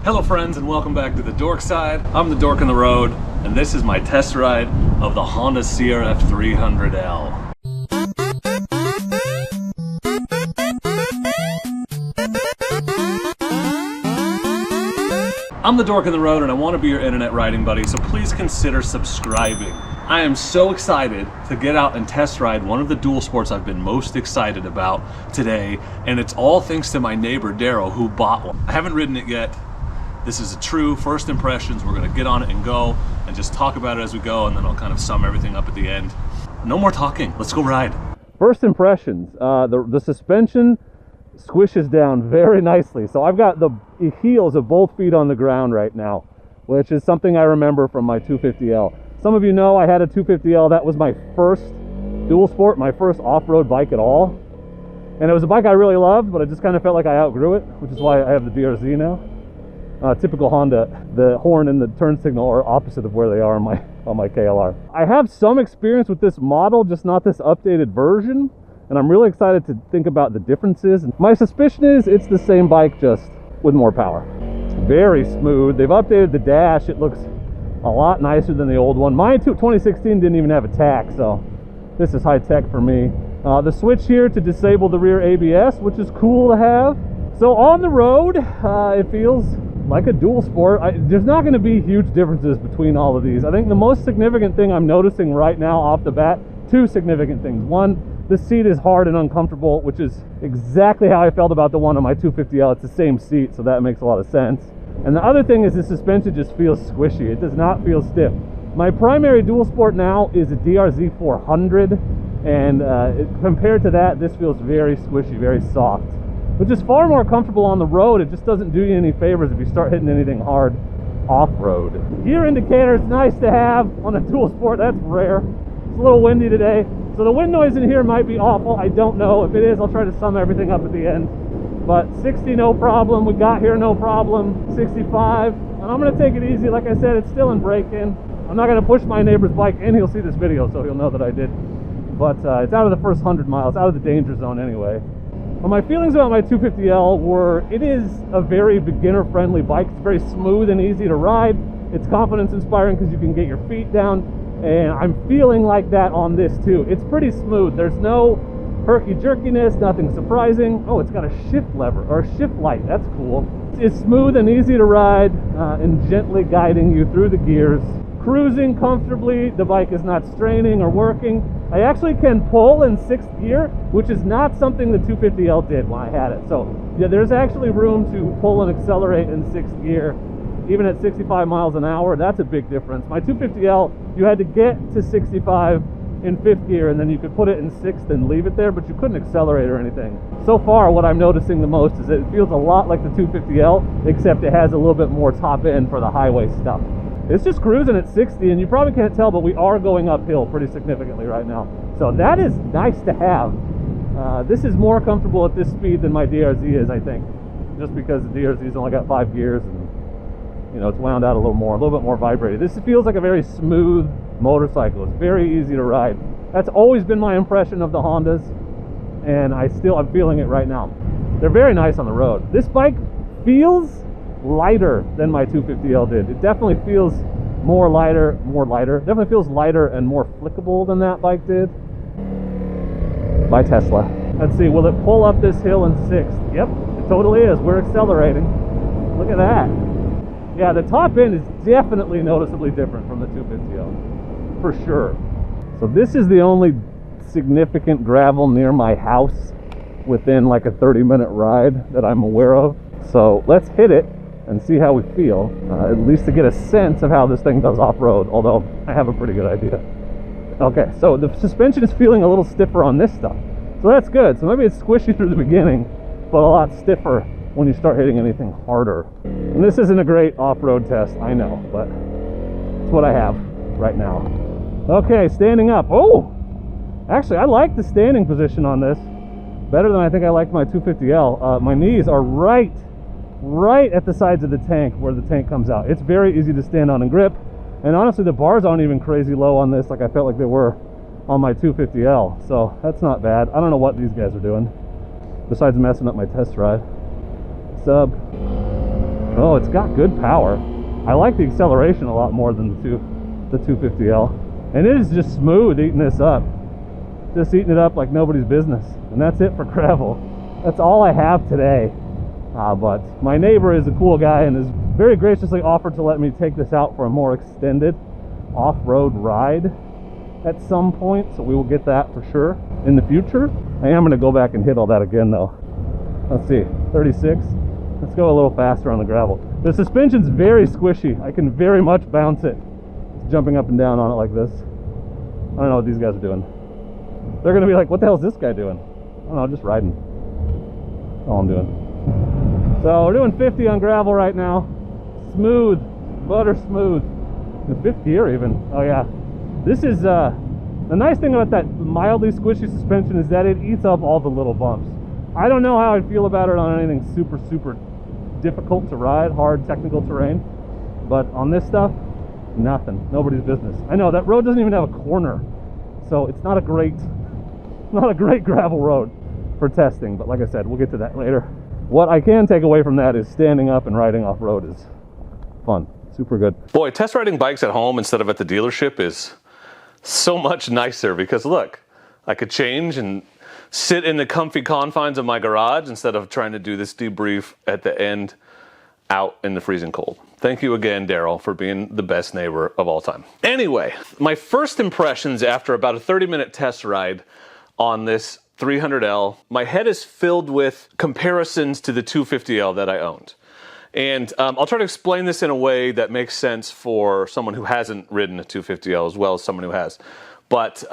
Hello friends and welcome back to the Dork Side. I'm the Dork on the road and this is my test ride of the Honda CRF300L. I'm the Dork on the road and I want to be your internet riding buddy, so please consider subscribing. I am so excited to get out and test ride one of the dual sports I've been most excited about today, and it's all thanks to my neighbor Daryl who bought one. I haven't ridden it yet. This is a true first impressions. We're gonna get on it and go and just talk about it as we go, and then I'll kind of sum everything up at the end. No more talking, let's go ride. First impressions, the suspension squishes down very nicely. So I've got the heels of both feet on the ground right now, which is something I remember from my 250L. Some of you know I had a 250L. That was my first dual sport, my first off-road bike at all. And it was a bike I really loved, but I just kind of felt like I outgrew it, which is why I have the DRZ now. Typical Honda, the horn and the turn signal are opposite of where they are on my KLR. I have some experience with this model, just not this updated version, and I'm really excited to think about the differences. My suspicion is it's the same bike, just with more power. Very smooth. They've updated the dash. It looks a lot nicer than the old one. My 2016 didn't even have a tack, so this is high tech for me. The switch here to disable the rear ABS, which is cool to have. So on the road, it feels like a dual sport. There's not going to be huge differences between all of these. I think the most significant thing I'm noticing right now off the bat, two significant things. One, the seat is hard and uncomfortable, which is exactly how I felt about the one on my 250L. It's the same seat, so that makes a lot of sense. And the other thing is the suspension just feels squishy. It does not feel stiff. My primary dual sport now is a DRZ 400, and compared to that, this feels very squishy, very soft, which is far more comfortable on the road. It just doesn't do you any favors if you start hitting anything hard off-road. Gear indicator is nice to have on a dual sport. That's rare. It's a little windy today, so the wind noise in here might be awful. I don't know. If it is, I'll try to sum everything up at the end. But 60, no problem. We got here, no problem. 65, and I'm gonna take it easy. Like I said, it's still in break-in. I'm not gonna push my neighbor's bike, and he'll see this video, so he'll know that I did. But it's out of the first 100 miles, out of the danger zone anyway. Well, my feelings about my 250L were, it is a very beginner-friendly bike. It's very smooth and easy to ride. It's confidence-inspiring because you can get your feet down, and I'm feeling like that on this too. It's pretty smooth. There's no herky-jerkiness, nothing surprising. Oh, it's got a shift lever, or a shift light. That's cool. It's smooth and easy to ride, and gently guiding you through the gears. Cruising comfortably. The bike is not straining or working. I actually can pull in 6th gear, which is not something the 250L did when I had it. So yeah, there's actually room to pull and accelerate in 6th gear, even at 65 miles an hour. That's a big difference. My 250L, you had to get to 65 in 5th gear, and then you could put it in 6th and leave it there, but you couldn't accelerate or anything. So far, what I'm noticing the most is that it feels a lot like the 250L, except it has a little bit more top end for the highway stuff. It's just cruising at 60, and you probably can't tell, but we are going uphill pretty significantly right now. So that is nice to have. This is more comfortable at this speed than my DRZ is, I think, just because the DRZ's only got 5 gears, and you know, it's wound out a little bit more vibrated. This feels like a very smooth motorcycle. It's very easy to ride. That's always been my impression of the Hondas, and I'm feeling it right now. They're very nice on the road. This bike feels lighter than my 250L did. It definitely feels definitely feels lighter and more flickable than that bike did. By Tesla. Let's see, will it pull up this hill in 6th? Yep, it totally is. We're accelerating. Look at that. Yeah, the top end is definitely noticeably different from the 250L, for sure. So this is the only significant gravel near my house within like a 30-minute ride that I'm aware of. So let's hit it and see how we feel, at least to get a sense of how this thing does off-road, although I have a pretty good idea. Okay, so the suspension is feeling a little stiffer on this stuff, so that's good. So maybe it's squishy through the beginning, but a lot stiffer when you start hitting anything harder. And this isn't a great off-road test, I know, but it's what I have right now. Okay, standing up. Oh, actually, I like the standing position on this better than I think I liked my 250L. My knees are right at the sides of the tank where the tank comes out. It's very easy to stand on and grip, and honestly the bars aren't even crazy low on this like I felt like they were on my 250L, so that's not bad. I don't know what these guys are doing besides messing up my test ride. Sub. Oh, it's got good power. I like the acceleration a lot more than the 250L. And it is just smooth eating this up. Just eating it up like nobody's business. And that's it for gravel. That's all I have today. But my neighbor is a cool guy and has very graciously offered to let me take this out for a more extended off-road ride at some point. So we will get that for sure in the future. I am going to go back and hit all that again though. Let's see, 36. Let's go a little faster on the gravel. The suspension's very squishy. I can very much bounce it. Jumping up and down on it like this. I don't know what these guys are doing. They're gonna be like, what the hell is this guy doing? I don't know, just riding. That's all I'm doing. So we're doing 50 on gravel right now. Smooth, butter smooth. In fifth gear even. Oh yeah. This is, the nice thing about that mildly squishy suspension is that it eats up all the little bumps. I don't know how I'd feel about it on anything super, super difficult to ride, hard technical terrain. But on this stuff, nothing. Nobody's business. I know that road doesn't even have a corner. So it's not a great gravel road for testing. But like I said, we'll get to that later. What I can take away from that is standing up and riding off-road is fun. Super good. Boy, test riding bikes at home instead of at the dealership is so much nicer because look, I could change and sit in the comfy confines of my garage instead of trying to do this debrief at the end out in the freezing cold. Thank you again, Daryl, for being the best neighbor of all time. Anyway, my first impressions after about a 30-minute test ride on this 300L, my head is filled with comparisons to the 250L that I owned. And I'll try to explain this in a way that makes sense for someone who hasn't ridden a 250L as well as someone who has. But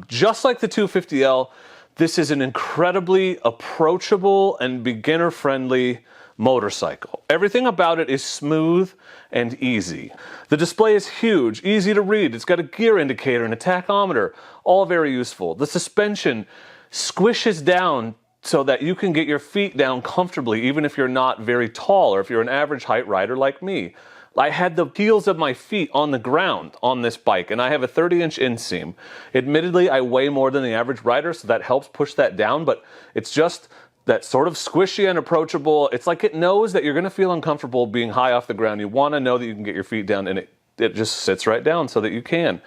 just like the 250L, this is an incredibly approachable and beginner-friendly motorcycle. Everything about it is smooth and easy. The display is huge, easy to read. It's got a gear indicator and a tachometer, all very useful. The suspension squishes down so that you can get your feet down comfortably even if you're not very tall or if you're an average height rider like me. I had the heels of my feet on the ground on this bike, and I have a 30-inch inseam. Admittedly, I weigh more than the average rider, so that helps push that down, but it's just that sort of squishy and approachable. It's like it knows that you're going to feel uncomfortable being high off the ground. You want to know that you can get your feet down, and it just sits right down so that you can.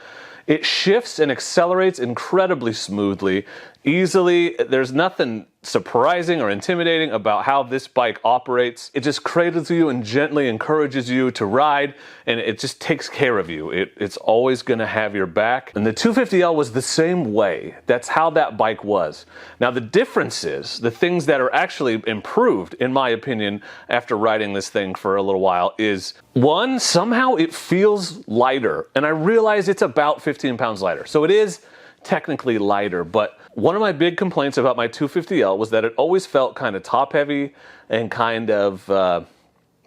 It shifts and accelerates incredibly smoothly, easily. There's nothing surprising or intimidating about how this bike operates. It just cradles you and gently encourages you to ride, and it just takes care of you. It's always going to have your back. And the 250L was the same way. That's how that bike was. Now the difference is, the things that are actually improved, in my opinion, after riding this thing for a little while is, one, somehow it feels lighter. And I realize it's about 15 pounds lighter. So it is technically lighter, but one of my big complaints about my 250L was that it always felt kind of top heavy and kind of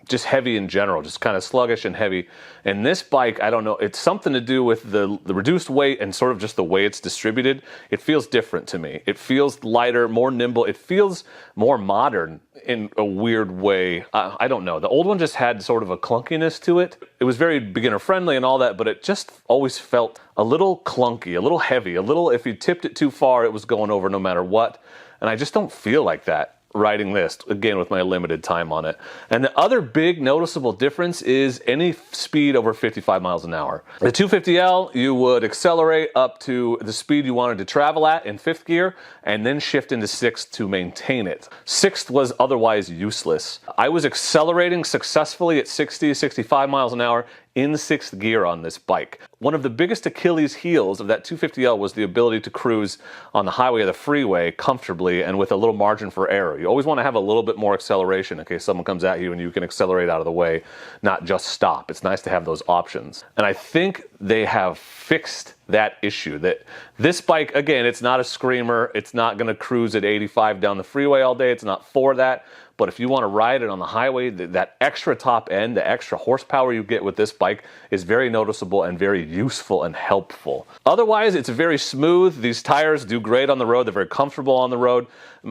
just heavy in general, just kind of sluggish and heavy. And this bike, I don't know, it's something to do with the reduced weight and sort of just the way it's distributed. It feels different to me. It feels lighter, more nimble. It feels more modern in a weird way. I don't know. The old one just had sort of a clunkiness to it. It was very beginner friendly and all that, but it just always felt a little clunky, a little heavy, a little, if you tipped it too far, it was going over no matter what. And I just don't feel like that riding this, again, with my limited time on it. And the other big noticeable difference is any speed over 55 miles an hour. The 250L, you would accelerate up to the speed you wanted to travel at in fifth gear and then shift into sixth to maintain it. Sixth was otherwise useless. I was accelerating successfully at 60, 65 miles an hour in sixth gear on this bike. One of the biggest Achilles heels of that 250L was the ability to cruise on the highway or the freeway comfortably and with a little margin for error. You always want to have a little bit more acceleration in case someone comes at you and you can accelerate out of the way, not just stop. It's nice to have those options. And I think they have fixed that issue. That this bike, again, it's not a screamer. It's not going to cruise at 85 down the freeway all day. It's not for that. But if you want to ride it on the highway, that extra top end, the extra horsepower you get with this bike is very noticeable and very useful and helpful. Otherwise, it's very smooth. These tires do great on the road. They're very comfortable on the road.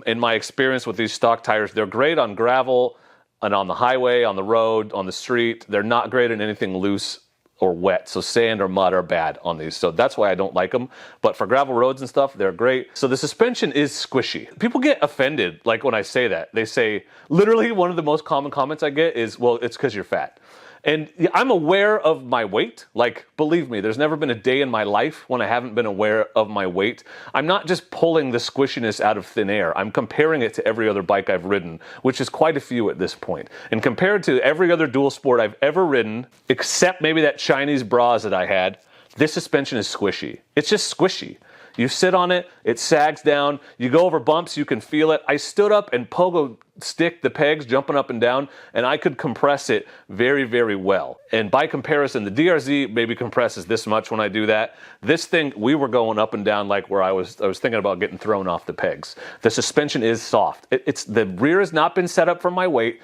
In my experience with these stock tires, they're great on gravel and on the highway, on the road, on the street. They're not great in anything loose or wet, so sand or mud are bad on these, so that's why I don't like them. But for gravel roads and stuff, they're great. So the suspension is squishy. People get offended, like when I say that. They say, literally one of the most common comments I get is, well, it's because you're fat. And I'm aware of my weight. Like, believe me, there's never been a day in my life when I haven't been aware of my weight. I'm not just pulling the squishiness out of thin air. I'm comparing it to every other bike I've ridden, which is quite a few at this point. And compared to every other dual sport I've ever ridden, except maybe that Chinese Bras that I had, this suspension is squishy. It's just squishy. You sit on it, it sags down, you go over bumps, you can feel it. I stood up and pogo stick the pegs jumping up and down, and I could compress it very, very well. And by comparison, the DRZ maybe compresses this much when I do that. This thing, we were going up and down like where I was thinking about getting thrown off the pegs. The suspension is soft. The rear has not been set up for my weight,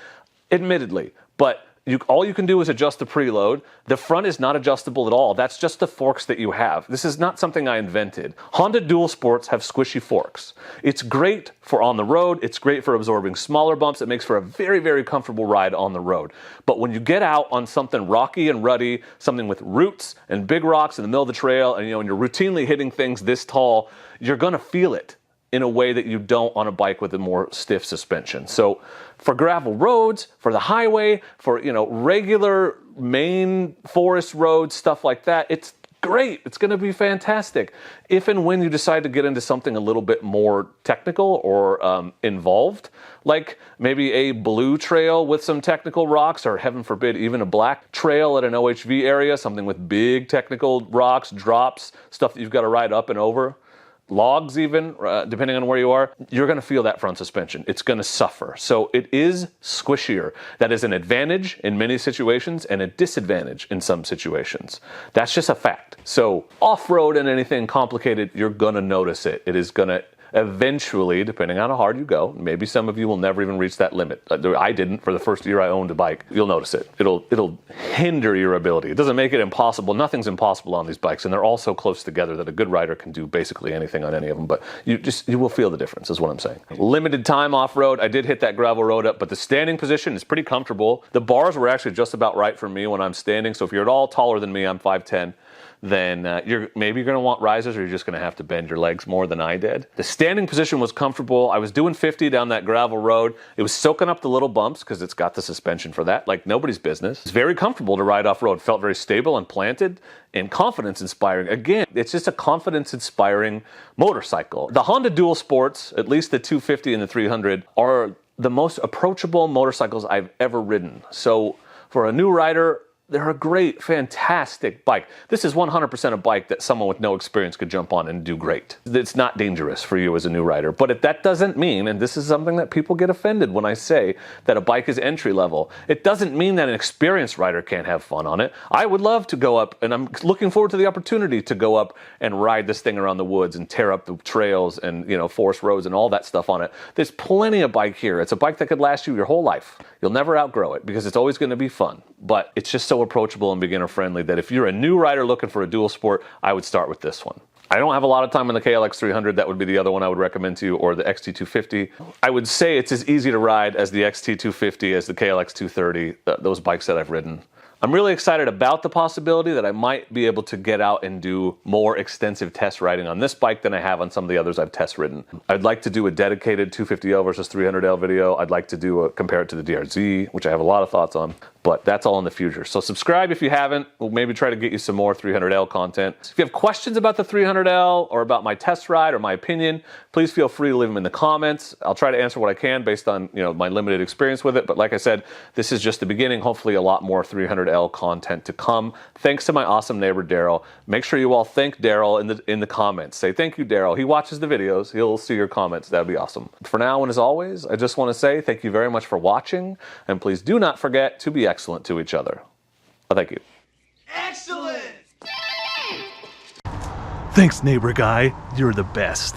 admittedly, but all you can do is adjust the preload. The front is not adjustable at all. That's just the forks that you have. This is not something I invented. Honda dual sports have squishy forks. It's great for on the road. It's great for absorbing smaller bumps. It makes for a very, very comfortable ride on the road. But when you get out on something rocky and ruddy, something with roots and big rocks in the middle of the trail, and when you're routinely hitting things this tall, you're gonna feel it in a way that you don't on a bike with a more stiff suspension. So for gravel roads, for the highway, for regular main forest roads, stuff like that, it's great. It's going to be fantastic. If and when you decide to get into something a little bit more technical or involved, like maybe a blue trail with some technical rocks, or heaven forbid, even a black trail at an OHV area, something with big technical rocks, drops, stuff that you've got to ride up and over, logs even, depending on where you are, you're going to feel that front suspension. It's going to suffer. So it is squishier. That is an advantage in many situations and a disadvantage in some situations. That's just a fact. So off-road and anything complicated, you're going to notice it. It is going to eventually, depending on how hard you go, maybe some of you will never even reach that limit. I didn't for the first year I owned a bike. You'll notice it. It'll hinder your ability. It doesn't make it impossible. Nothing's impossible on these bikes, and they're all so close together that a good rider can do basically anything on any of them, but you will feel the difference is what I'm saying. Limited time off-road. I did hit that gravel road up, but the standing position is pretty comfortable. The bars were actually just about right for me when I'm standing, so if you're at all taller than me, I'm 5'10", then you're going to want risers, or you're just going to have to bend your legs more than I did. The standing position was comfortable. I was doing 50 down that gravel road. It was soaking up the little bumps because it's got the suspension for that, like nobody's business. It's very comfortable to ride off-road. Felt very stable and planted and confidence-inspiring. Again, it's just a confidence-inspiring motorcycle. The Honda dual sports, at least the 250 and the 300, are the most approachable motorcycles I've ever ridden. So for a new rider, they're a great, fantastic bike. This is 100% a bike that someone with no experience could jump on and do great. It's not dangerous for you as a new rider, but that doesn't mean, and this is something that people get offended when I say, that a bike is entry level. It doesn't mean that an experienced rider can't have fun on it. I would love to go up, and I'm looking forward to the opportunity to go up and ride this thing around the woods and tear up the trails and forest roads and all that stuff on it. There's plenty of bike here. It's a bike that could last you your whole life. You'll never outgrow it because it's always going to be fun, but it's just so approachable and beginner friendly that if you're a new rider looking for a dual sport, I would start with this one. I don't have a lot of time on the KLX300. That would be the other one I would recommend to you, or the XT250. I would say it's as easy to ride as the XT250, as the KLX230, those bikes that I've ridden. I'm really excited about the possibility that I might be able to get out and do more extensive test riding on this bike than I have on some of the others I've test ridden. I'd like to do a dedicated 250L versus 300L video. I'd like to compare it to the DRZ, which I have a lot of thoughts on, but that's all in the future. So subscribe if you haven't. We'll maybe try to get you some more 300L content. If you have questions about the 300L or about my test ride or my opinion, please feel free to leave them in the comments. I'll try to answer what I can based on my limited experience with it. But like I said, this is just the beginning. Hopefully a lot more 300L content to come. Thanks to my awesome neighbor Daryl. Make sure you all thank Daryl in the comments. Say thank you, Daryl. He watches the videos. He'll see your comments. That'd be awesome. For now, and as always, I just want to say thank you very much for watching, and please do not forget to be excellent to each other. Thank you. Excellent! Thanks, neighbor guy. You're the best.